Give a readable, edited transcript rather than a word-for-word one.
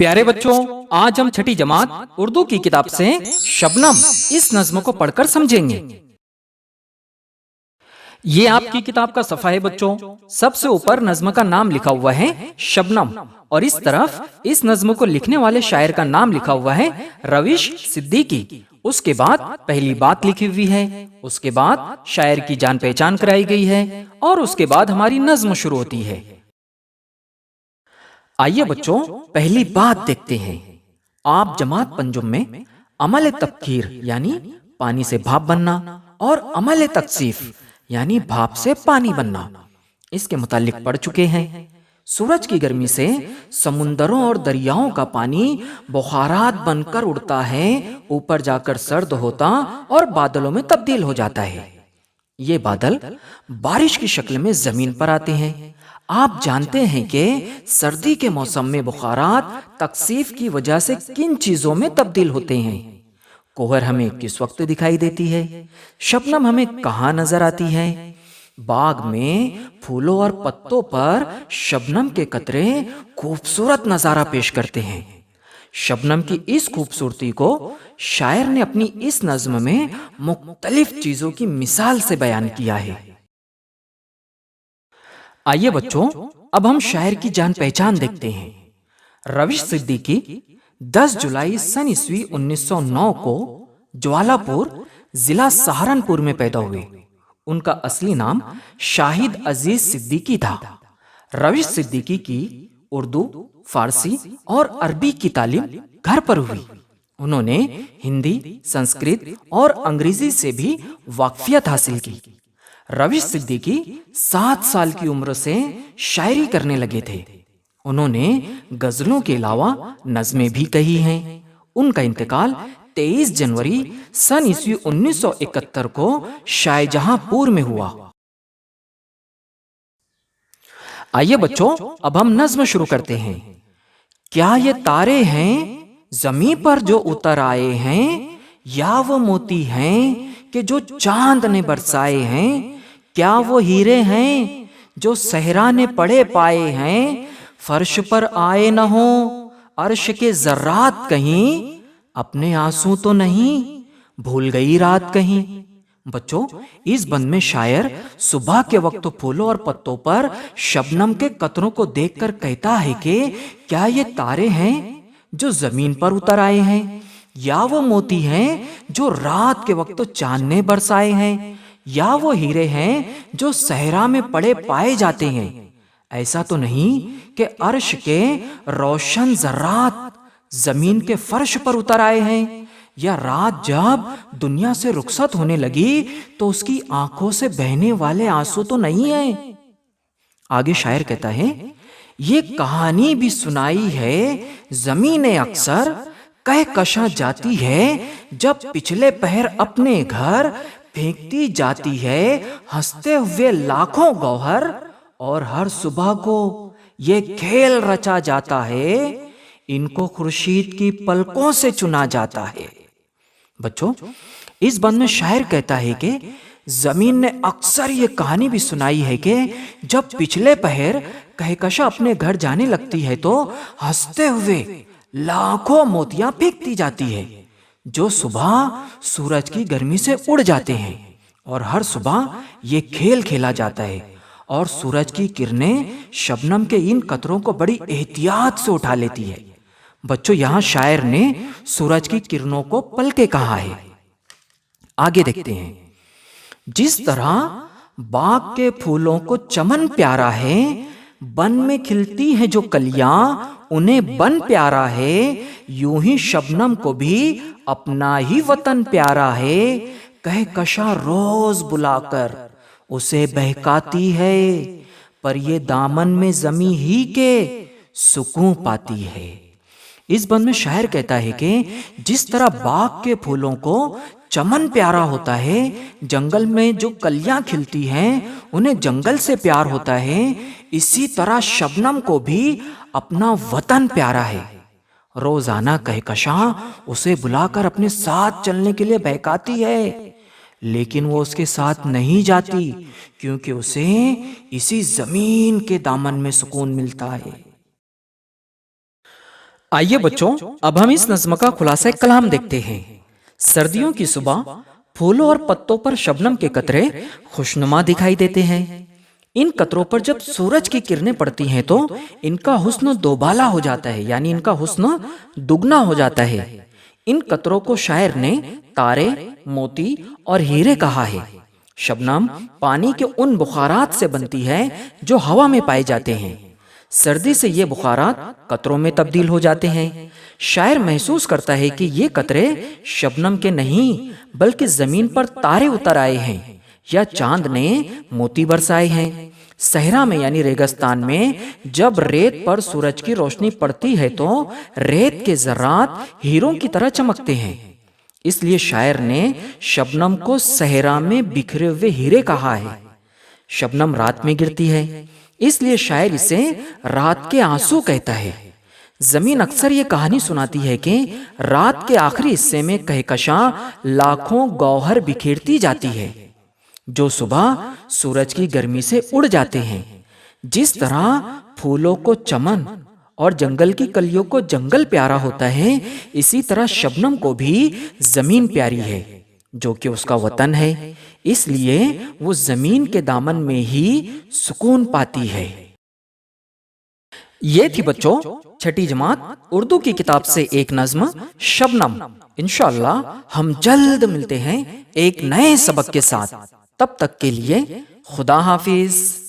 प्यारे बच्चों, आज हम छठी जमात उर्दू की किताब से शबनम इस नज्म को पढ़कर समझेंगे। ये आपकी किताब का सफा है बच्चों। सबसे ऊपर नज्म का नाम लिखा हुआ है शबनम, और इस तरफ इस नज्म को लिखने वाले शायर का नाम लिखा हुआ है रविश सिद्दीकी। उसके बाद पहली बात लिखी हुई है, उसके बाद शायर की जान पहचान कराई गई है, और उसके बाद हमारी नज्म शुरू होती है। आइए बच्चों, पहली बात देखते हैं। आप जमात पंजुम में अमल तबखीर यानी पानी से भाप बनना और अमल तकसीफ यानी भाप से पानी बनना, इसके मुतालिक पढ़ चुके हैं। सूरज की गर्मी से समुंदरों और दरियाओं का पानी बुखारात बनकर उड़ता है, ऊपर जाकर सर्द होता और बादलों में तब्दील हो जाता है। ये बादल बारिश की शक्ल में जमीन पर आते हैं। आप जानते हैं कि सर्दी के मौसम में बुखारात तकसीफ की वजह से किन चीजों में तब्दील होते हैं। कोहर हमें किस वक्त दिखाई देती है, शबनम हमें कहाँ नजर आती है। बाग में फूलों और पत्तों पर शबनम के कतरे खूबसूरत नजारा पेश करते हैं। शबनम की इस खूबसूरती को शायर ने अपनी इस नज्म में मुख्तलिफ चीजों की मिसाल से बयान किया है। आइए बच्चों, अब हम शायर की जान पहचान देखते हैं। रविश सिद्दीकी 10 जुलाई सन ईस्वी 1909 को ज्वालापुर जिला सहारनपुर में पैदा हुए। उनका असली नाम शाहिद अजीज सिद्दीकी था। रविश सिद्दीकी की उर्दू, फारसी और अरबी की तालीम घर पर हुई। उन्होंने हिंदी, संस्कृत और अंग्रेजी से भी वाकफियत हासिल की। रविश सिद्दीकी 7 साल की उम्र से शायरी करने लगे थे। उन्होंने गजलों के अलावा नज़में भी कही हैं। उनका इंतकाल 23 जनवरी सन ईस्वी 1971 को शाहजहांपुर में हुआ। आइए बच्चों, अब हम नज्म शुरू करते हैं। क्या ये तारे हैं जमीन पर जो उतर आए हैं, या वो मोती हैं कि जो चांद ने बरसाए हैं? क्या वो हीरे हैं जो सहरा ने पड़े पाए हैं? फर्श पर आए न हो अर्श के जर्रात कहीं, अपने आंसू तो नहीं भूल गई रात कहीं। बच्चों, इस बंद में शायर सुबह के वक्त फूलों और पत्तों पर शबनम के कतरों को देखकर कहता है कि क्या ये तारे हैं जो जमीन पर उतर आए हैं, या वो मोती हैं जो रात के वक्त चांद ने बरसाए हैं, या वो हीरे हैं जो सहरा में पड़े पाए जाते हैं। ऐसा तो नहीं कि अर्श के रोशन जर्रात जमीन के फर्श पर उतर आए हैं, या रात जब दुनिया से रुखसत होने लगी तो उसकी आंखों से बहने वाले आंसू तो नहीं है। आगे शायर कहता है, ये कहानी भी सुनाई है जमीन अक्सर, कह कशा जाती है जब पिछले पहर अपने घर, फेंकती जाती है हंसते हुए लाखों गौहर, और हर सुबह को ये खेल रचा जाता है, इनको खुर्शीद की पलकों से चुना जाता है। बच्चों, इस बंद में शायर कहता है कि जमीन ने अक्सर ये कहानी भी सुनाई है कि जब पिछले पहर कहकशा अपने घर जाने लगती है तो हंसते हुए लाखों मोतियां फेंकती जाती है, जो सुबह सूरज की गर्मी से उड़ जाते हैं, और हर सुबह ये खेल खेला जाता है, और सूरज की किरणें शबनम के इन कतरों को बड़ी एहतियात से उठा लेती है। बच्चों, यहां शायर ने सूरज की किरणों को पलके कहा है। आगे देखते हैं। जिस तरह बाग के फूलों को चमन प्यारा है, बन में खिलती है जो कलियां उन्हें बन प्यारा है, यूं ही शबनम को भी अपना ही वतन प्यारा है, कहकशा रोज बुलाकर उसे बहकाती है, पर ये दामन में जमी ही के सुकून पाती है। इस बंद में शायर कहता है कि जिस तरह बाग के फूलों को चमन प्यारा होता है, जंगल में जो कलियां खिलती हैं उन्हें जंगल से प्यार होता है, इसी तरह शबनम को भी अपना वतन प्यारा है। रोजाना कहकशा उसे बुलाकर अपने साथ चलने के लिए बहकाती है, लेकिन वो उसके साथ नहीं जाती, क्योंकि उसे इसी जमीन के दामन में सुकून मिलता है। آئیے بچوں، اب ہم اس نظم کا خلاصہ کلام دیکھتے ہیں۔ سردیوں کی صبح پھولوں اور پتوں پر شبنم کے قطرے خوشنما دکھائی دیتے ہیں۔ ان قطروں پر جب سورج کی کرنیں پڑتی ہیں تو ان کا حسن دوبالا ہو جاتا ہے، یعنی ان کا حسن دگنا ہو جاتا ہے۔ ان قطروں کو شاعر نے تارے، موتی اور ہیرے کہا ہے۔ شبنم پانی کے ان بخارات سے بنتی ہے جو ہوا میں پائے جاتے ہیں۔ سردی سے یہ بخارات قطروں میں تبدیل ہو جاتے ہیں۔ شاعر محسوس کرتا ہے کہ یہ قطرے شبنم کے نہیں بلکہ زمین پر تارے اتر آئے ہیں یا چاند نے موتی برسائے ہیں۔ صحرا میں یعنی ریگستان میں جب ریت پر سورج کی روشنی پڑتی ہے تو ریت کے ذرات ہیروں کی طرح چمکتے ہیں۔ اس لیے شاعر نے شبنم کو صحرا میں بکھرے ہوئے ہیرے کہا ہے۔ شبنم رات میں گرتی ہے، اس لیے شاعر اسے رات کے آنسو کہتا ہے۔ زمین اکثر یہ کہانی سناتی ہے کہ رات کے آخری حصے میں کہکشاں لاکھوں گوہر بکھیرتی جاتی ہے جو صبح سورج کی گرمی سے اڑ جاتے ہیں۔ جس طرح پھولوں کو چمن اور جنگل کی کلیوں کو جنگل پیارا ہوتا ہے، اسی طرح شبنم کو بھی زمین پیاری ہے جو کہ اس کا وطن ہے۔ اس لیے وہ زمین کے دامن میں ہی سکون پاتی ہے۔ یہ تھی بچوں چھٹی جماعت اردو کی کتاب سے ایک نظم شبنم۔ انشاءاللہ ہم جلد ملتے ہیں ایک نئے سبق کے ساتھ۔ تب تک کے لیے خدا حافظ۔